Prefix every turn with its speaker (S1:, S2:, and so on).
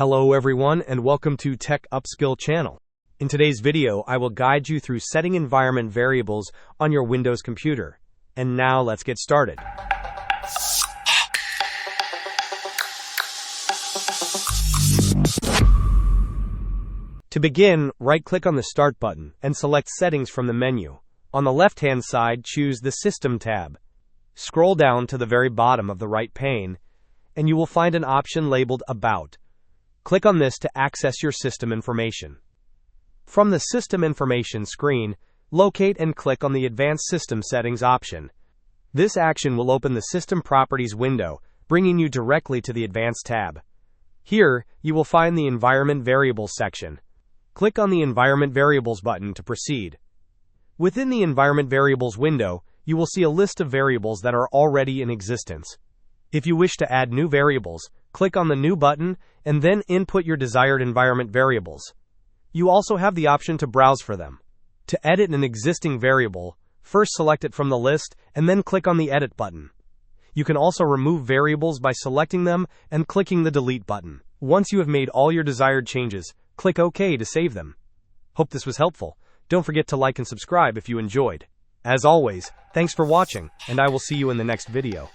S1: Hello everyone and welcome to Tech Upskill channel. In today's video, I will guide you through setting environment variables on your Windows computer. And now let's get started. To begin, right-click on the Start button and select Settings from the menu. On the left-hand side, choose the System tab. Scroll down to the very bottom of the right pane, and you will find an option labeled About. Click on this to access your system information. From the System Information screen, locate and click on the Advanced System Settings option. This action will open the System Properties window, bringing you directly to the Advanced tab. Here, you will find the Environment Variables section. Click on the Environment Variables button to proceed. Within the Environment Variables window, you will see a list of variables that are already in existence. If you wish to add new variables, click on the New button and then input your desired environment variables. You also have the option to browse for them. To edit an existing variable, first select it from the list and then click on the Edit button. You can also remove variables by selecting them and clicking the Delete button. Once you have made all your desired changes, click OK to save them. Hope this was helpful. Don't forget to like and subscribe if you enjoyed. As always, thanks for watching, and I will see you in the next video.